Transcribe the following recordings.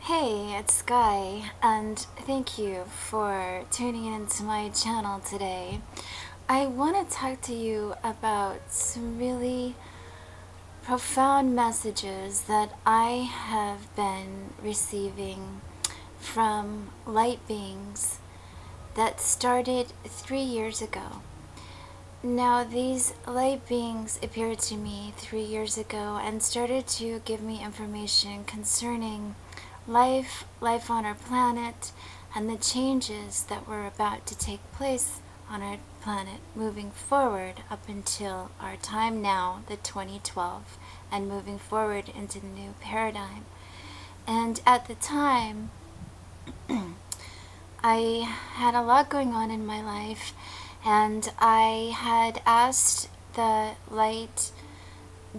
Hey, it's Sky, and thank you for tuning into my channel today. I want to talk to you about some really profound messages that I have been receiving from light beings that started 3 years ago. Now, these light beings appeared to me 3 years ago and started to give me information concerning life on our planet, and the changes that were about to take place on our planet moving forward up until our time now, the 2012, and moving forward into the new paradigm. And at the time, I had a lot going on in my life, and I had asked the light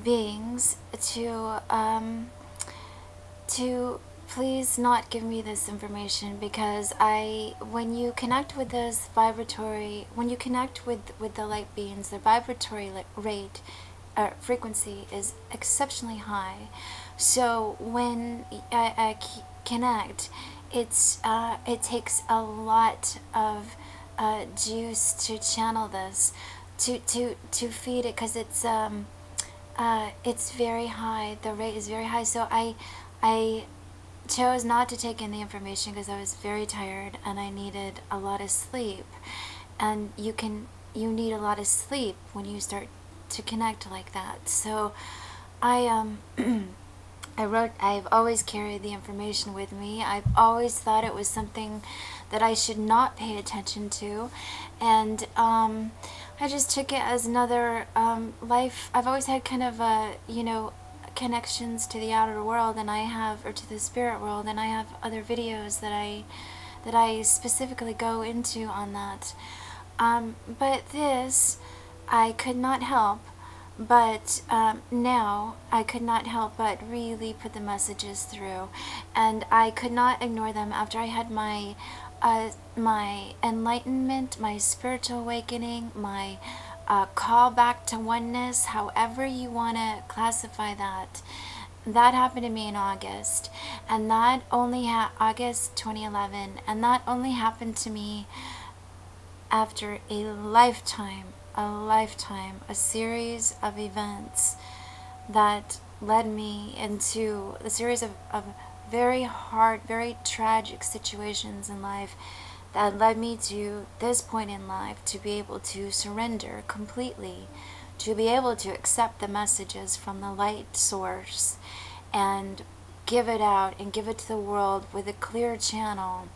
beings to please not give me this information, because when you connect with this vibratory, when you connect with the light beings, the vibratory rate, frequency is exceptionally high. So when I connect, it takes a lot of juice to channel this, to feed it, because it's very high. The rate is very high. So I chose not to take in the information because I was very tired and I needed a lot of sleep. And you need a lot of sleep when you start to connect like that. So I I've always carried the information with me. I've always thought it was something that I should not pay attention to, and I just took it as another life. I've always had kind of a, connections to the outer world, and or to the spirit world, and I have other videos that I specifically go into on that. But this, I could not help. But now I could not help but really put the messages through, and I could not ignore them after I had my enlightenment, my spiritual awakening, my call back to oneness, however you want to classify that. That happened to me in August, and that only August 2011, and that only happened to me after a lifetime, a series of events that led me into a series of very hard, very tragic situations in life that led me to this point in life, to be able to surrender completely, to be able to accept the messages from the light source and give it out and give it to the world with a clear channel.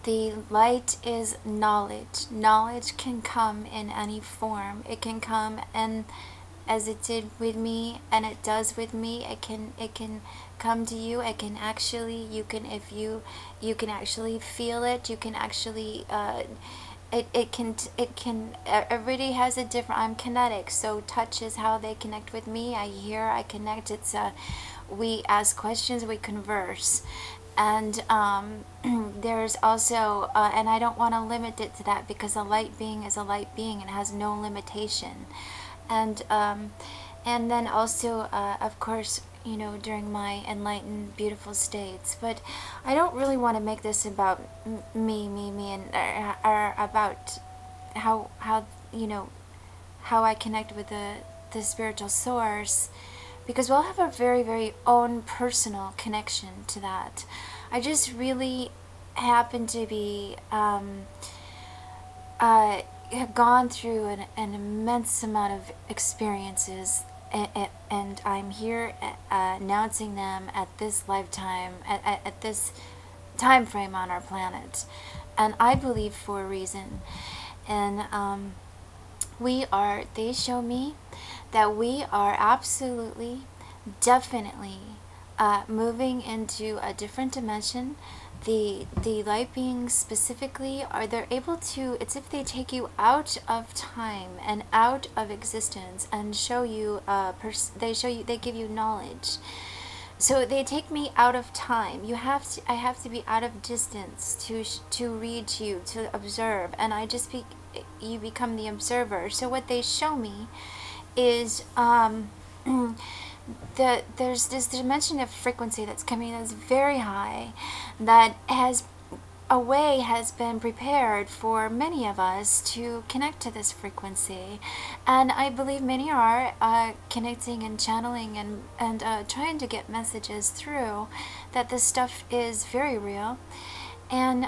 The light is knowledge. Knowledge can come in any form. It can come, and as it did with me, and it does with me, it can come to you. It can actually, you can actually feel it. You can actually everybody has a different, I'm kinetic, so touch is how they connect with me. I hear, I connect. It's we ask questions, we converse. And there's also, and I don't want to limit it to that, because a light being is a light being and has no limitation. And then also, of course, during my enlightened, beautiful states. But I don't really want to make this about me, and or about how I connect with the spiritual source, because we'll have a very, very own personal connection to that. I just really happen to be have gone through an immense amount of experiences, and I'm here announcing them at this lifetime, at this time frame on our planet, and I believe for a reason. And they show me that we are absolutely, definitely moving into a different dimension. The light beings specifically they're able to, it's if they take you out of time and out of existence and show you they give you knowledge. So they take me out of time. I have to be out of distance to read you, to observe, and you become the observer. So what they show me is there's this dimension of frequency that's coming that's very high, that has a way has been prepared for many of us to connect to this frequency. And I believe many are connecting and channeling and trying to get messages through that this stuff is very real. And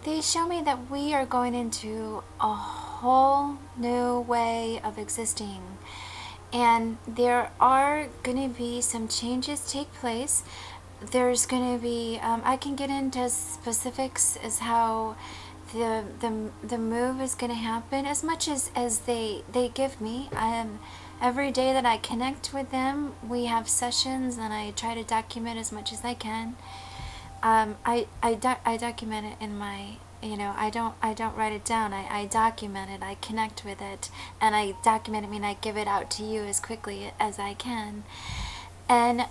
they show me that we are going into a whole new way of existing. And there are going to be some changes take place. There's going to be, I can get into specifics as how the move is going to happen, as much as they give me. Every day that I connect with them, we have sessions, and I try to document as much as I can. I document it in my, I don't write it down. I document it. I connect with it, and I document it. I mean, I give it out to you as quickly as I can. And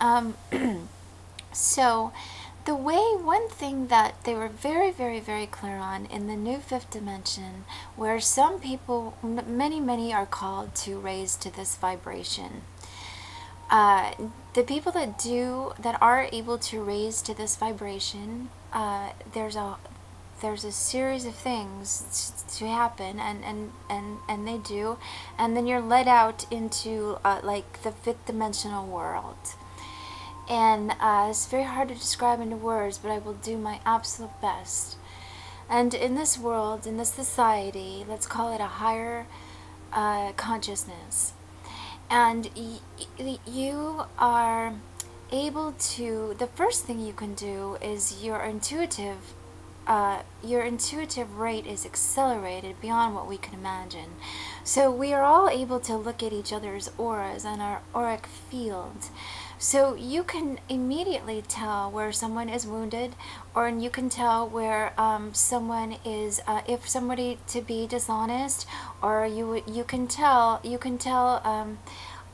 so one thing that they were very, very, very clear on in the new fifth dimension, where some people, many are called to raise to this vibration. The people that are able to raise to this vibration, there's a series of things to happen, and they do, and then you're led out into like the fifth dimensional world. And it's very hard to describe into words, but I will do my absolute best. And in this world, in this society, let's call it a higher consciousness, and you are able to, the first thing you can do is your intuitive rate is accelerated beyond what we can imagine. So we are all able to look at each other's auras and our auric field. So you can immediately tell where someone is wounded, or you can tell where someone is, if somebody to be dishonest, or you can tell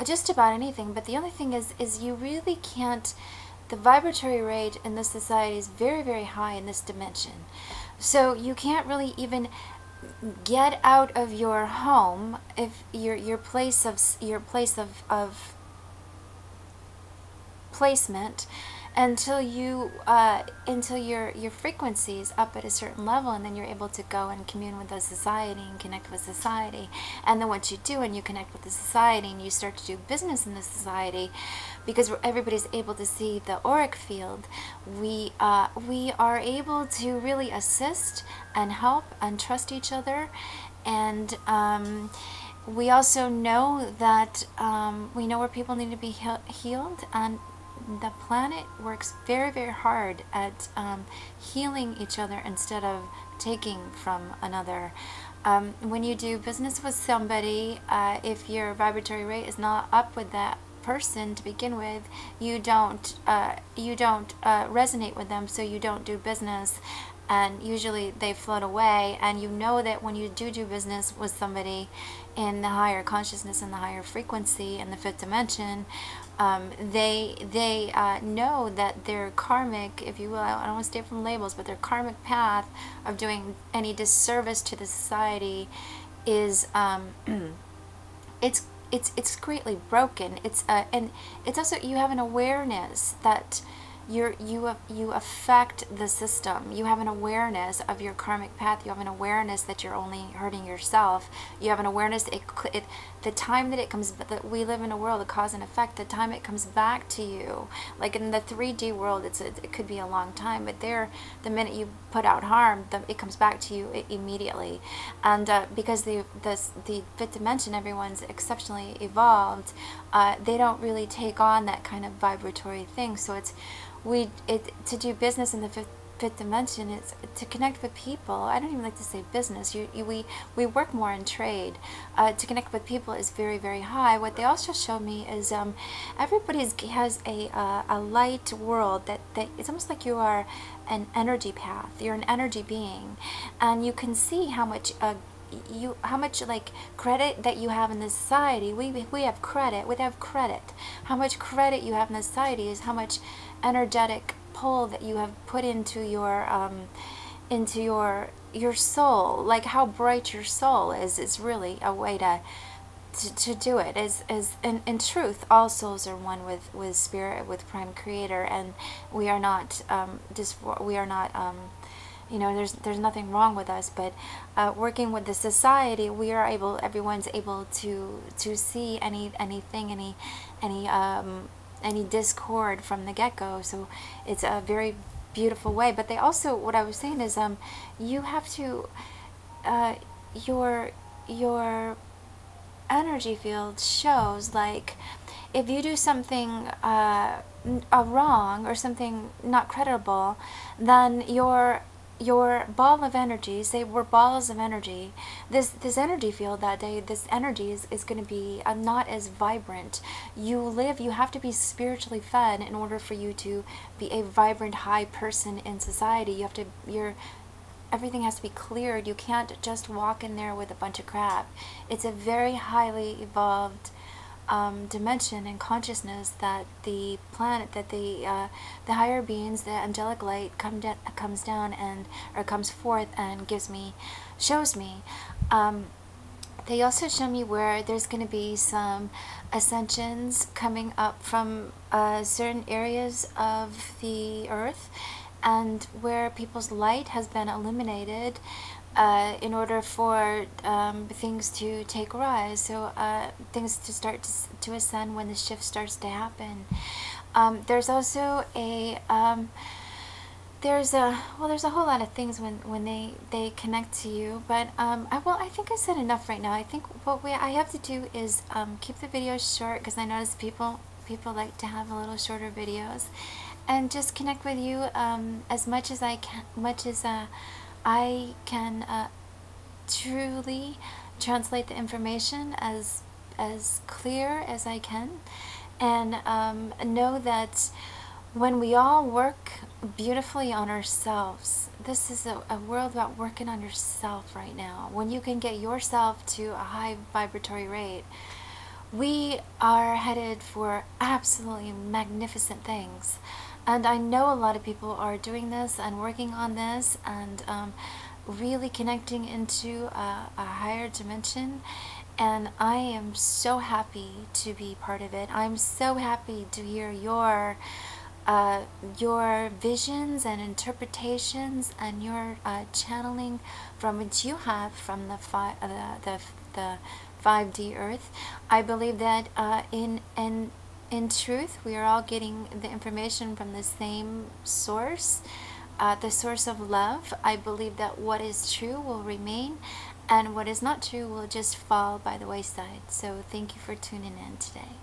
just about anything. But the only thing is you really can't. The vibratory rate in this society is very, very high in this dimension, so you can't really even get out of your home, if your place of placement, until your frequency is up at a certain level, and then you're able to go and commune with the society and connect with society. And then once you do, and you connect with the society, and you start to do business in the society, because everybody's able to see the auric field, we are able to really assist and help and trust each other. And we also know that we know where people need to be healed, and the planet works very, very hard at healing each other instead of taking from another. When you do business with somebody, if your vibratory rate is not up with that person to begin with, you don't resonate with them, so you don't do business, and usually they float away. And you know that when you do business with somebody in the higher consciousness and the higher frequency in the fifth dimension, they know that their karmic, if you will, I don't want to stay from labels, but their karmic path of doing any disservice to the society is it's greatly broken. And it's also, you have an awareness that you affect the system. You have an awareness of your karmic path. You have an awareness that you're only hurting yourself. You have an awareness that the time that it comes, that we live in a world of cause and effect, the time it comes back to you, like in the 3D world, it could be a long time, but there, the minute you put out harm, it comes back to you immediately. And because the fifth dimension, everyone's exceptionally evolved, they don't really take on that kind of vibratory thing. So to do business in the fifth dimension, it's to connect with people. I don't even like to say business. We work more in trade. To connect with people is very, very high. What they also show me is everybody has a light world that it's almost like you are an energy path. You're an energy being, and you can see how much like credit that you have in this society. We have credit. We have credit. How much credit you have in this society is how much energetic pull that you have put into your soul. Like how bright your soul is really a way to do it. As in truth, all souls are one with spirit, with prime creator, and we are not we are not you know, there's nothing wrong with us, but working with the society, we are able, everyone's able to see any discord from the get-go. So it's a very beautiful way. But they also, what I was saying is, you have to your energy field shows, like, if you do something wrong or something not credible, then your ball of energy, say we're balls of energy, this energy field that day, this energy is going to be not as vibrant. You have to be spiritually fed in order for you to be a vibrant, high person in society. You have to, everything has to be cleared. You can't just walk in there with a bunch of crap. It's a very highly evolved dimension and consciousness that the planet, that the higher beings, the angelic light comes down and, or comes forth and shows me. They also show me where there's going to be some ascensions coming up from certain areas of the earth, and where people's light has been eliminated in order for things to take rise, so things to start to ascend when the shift starts to happen. There's also there's a whole lot of things when they connect to you, but I think I said enough right now. I think what I have to do is keep the videos short, because I notice people like to have a little shorter videos, and just connect with you as much as I can, truly translate the information as clear as I can, and know that when we all work beautifully on ourselves, this is a world about working on yourself right now. When you can get yourself to a high vibratory rate, we are headed for absolutely magnificent things. And I know a lot of people are doing this and working on this, and really connecting into a higher dimension. And I am so happy to be part of it. I'm so happy to hear your visions and interpretations, and your channeling from what you have from the 5D Earth. I believe that in truth, we are all getting the information from the same source, the source of love. I believe that what is true will remain, and what is not true will just fall by the wayside. So thank you for tuning in today.